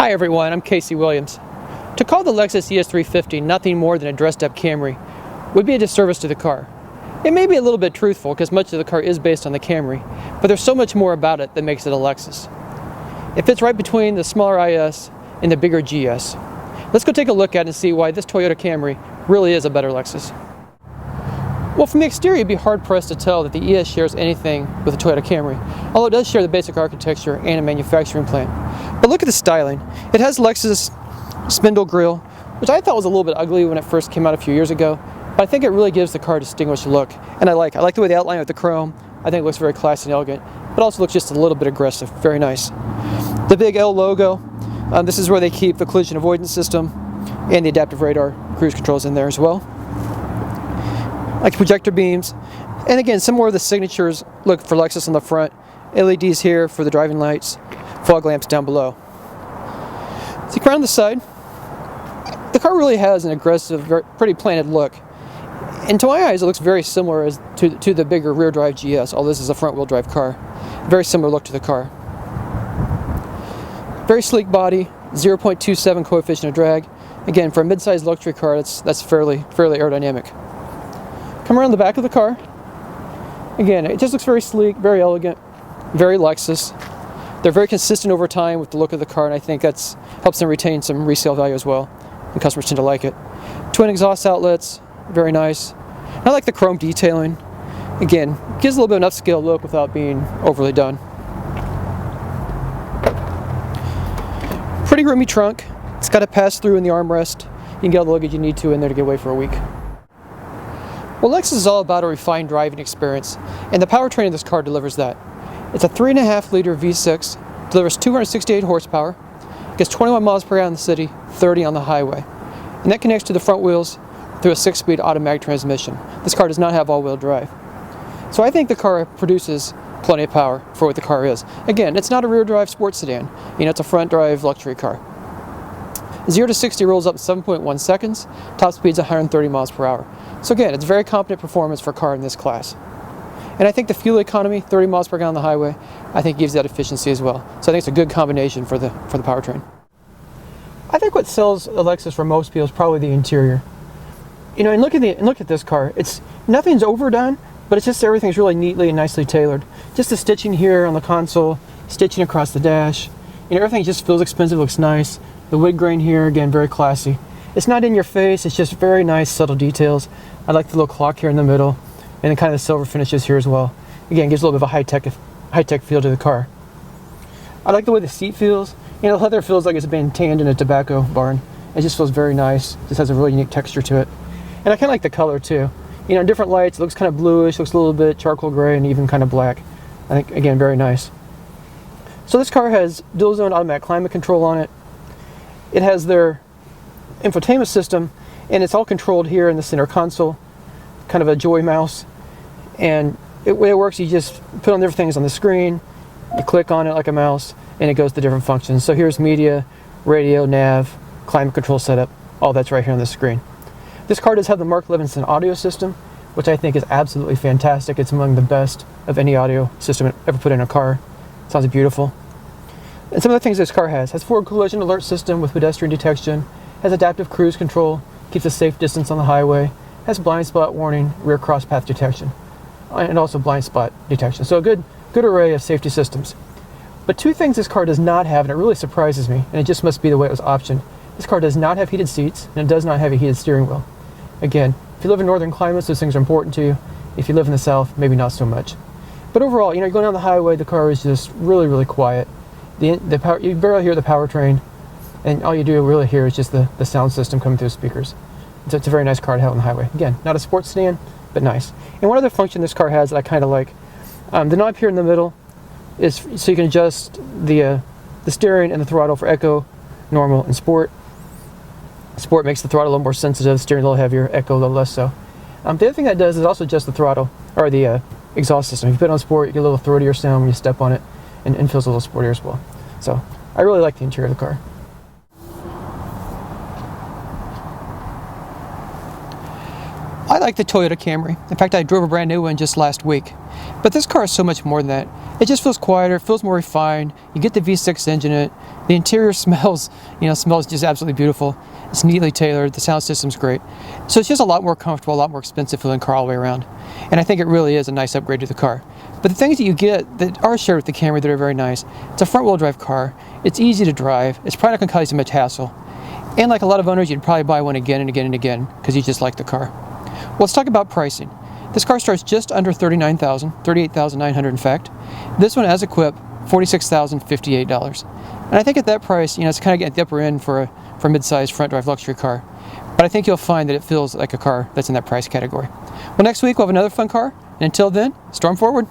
Hi everyone, I'm Casey Williams. To call the Lexus ES350 nothing more than a dressed-up Camry would be a disservice to the car. It may be a little bit truthful because much of the car is based on the Camry, but there's so much more about it that makes it a Lexus. It fits right between the smaller IS and the bigger GS. Let's go take a look at it and see why this Toyota Camry really is a better Lexus. Well, from the exterior, you'd be hard-pressed to tell that the ES shares anything with the Toyota Camry, although it does share the basic architecture and a manufacturing plant. But look at the styling. It has Lexus spindle grille, which I thought was a little bit ugly when it first came out a few years ago, but I think it really gives the car a distinguished look, and I like the way they outline it with the chrome. I think it looks very classy and elegant, but also looks just a little bit aggressive. Very nice. The big L logo, this is where they keep the collision avoidance system and the adaptive radar cruise controls in there as well. Like projector beams, and again, some more of the signatures look for Lexus on the front. LEDs here for the driving lights, fog lamps down below. So around the side, the car really has an aggressive, pretty planted look. And to my eyes, it looks very similar to the bigger rear drive GS, although this is a front wheel drive car. Very similar look to the car. Very sleek body, 0.27 coefficient of drag. Again, for a mid-sized luxury car, that's fairly aerodynamic. Come around the back of the car. Again, it just looks very sleek, very elegant, very Lexus. They're very consistent over time with the look of the car, and I think that helps them retain some resale value as well, and customers tend to like it. Twin exhaust outlets, very nice. I like the chrome detailing. Again, gives a little bit of an upscale look without being overly done. Pretty roomy trunk. It's got a pass-through in the armrest. You can get all the luggage you need to in there to get away for a week. Well, Lexus is all about a refined driving experience, and the powertrain of this car delivers that. It's a 3.5-liter V6, delivers 268 horsepower, gets 21 miles per hour in the city, 30 on the highway. And that connects to the front wheels through a 6-speed automatic transmission. This car does not have all-wheel drive. So I think the car produces plenty of power for what the car is. Again, it's not a rear-drive sports sedan. It's a front-drive luxury car. 0 to 60 rolls up in 7.1 seconds, top speed's 130 miles per hour. So again, it's very competent performance for a car in this class. And I think the fuel economy, 30 miles per gallon on the highway, I think gives that efficiency as well. So I think it's a good combination for the powertrain. I think what sells a Lexus for most people is probably the interior. And look at this car. Nothing's overdone, but it's just everything's really neatly and nicely tailored. Just the stitching here on the console, stitching across the dash. Everything just feels expensive, looks nice. The wood grain here, again, very classy. It's not in your face, it's just very nice, subtle details. I like the little clock here in the middle, and then kind of the silver finishes here as well. Again, gives a little bit of a high-tech feel to the car. I like the way the seat feels. The leather feels like it's been tanned in a tobacco barn. It just feels very nice. Just has a really unique texture to it. And I kind of like the color too. In different lights, it looks kind of bluish, looks a little bit charcoal gray, and even kind of black. I think, again, very nice. So this car has dual-zone automatic climate control on it. It has their infotainment system, and it's all controlled here in the center console, kind of a joy mouse. And the way it works, you just put on different things on the screen, you click on it like a mouse, and it goes to different functions. So here's media, radio, nav, climate control setup, all that's right here on the screen. This car does have the Mark Levinson audio system, which I think is absolutely fantastic. It's among the best of any audio system ever put in a car. It sounds beautiful. And some of the things this car has forward collision alert system with pedestrian detection, has adaptive cruise control, keeps a safe distance on the highway, has blind spot warning, rear cross path detection, and also blind spot detection. So a good array of safety systems. But two things this car does not have, and it really surprises me, and it just must be the way it was optioned. This car does not have heated seats, and it does not have a heated steering wheel. Again, if you live in northern climates, those things are important to you. If you live in the south, maybe not so much. But overall, you're going down the highway, the car is just really quiet. You barely hear the powertrain, and all you do really hear is just the sound system coming through the speakers. So it's a very nice car to have on the highway. Again, not a sports sedan, but nice. And one other function this car has that I kind of like, the knob here in the middle is so you can adjust the steering and the throttle for Eco, Normal, and Sport. Sport makes the throttle a little more sensitive, steering a little heavier, Eco a little less so. The other thing that does is also adjust the throttle, or the exhaust system. If you put it on Sport, you get a little throatier sound when you step on it, and feels a little sportier as well. So I really like the interior of the car. I like the Toyota Camry. In fact, I drove a brand new one just last week. But this car is so much more than that. It just feels quieter, feels more refined. You get the V6 engine in it. The interior smells just absolutely beautiful. It's neatly tailored. The sound system's great. So it's just a lot more comfortable, a lot more expensive feeling car all the way around. And I think it really is a nice upgrade to the car. But the things that you get that are shared with the Camry that are very nice, it's a front-wheel drive car. It's easy to drive. It's probably not going to cause you much hassle. And like a lot of owners, you'd probably buy one again and again and again because you just like the car. Well, let's talk about pricing. This car starts just under $39,000, $38,900 in fact. This one, as equipped, $46,058. And I think at that price, it's kind of getting at the upper end for a mid-sized front-drive luxury car. But I think you'll find that it feels like a car that's in that price category. Well, next week we'll have another fun car. And until then, storm forward.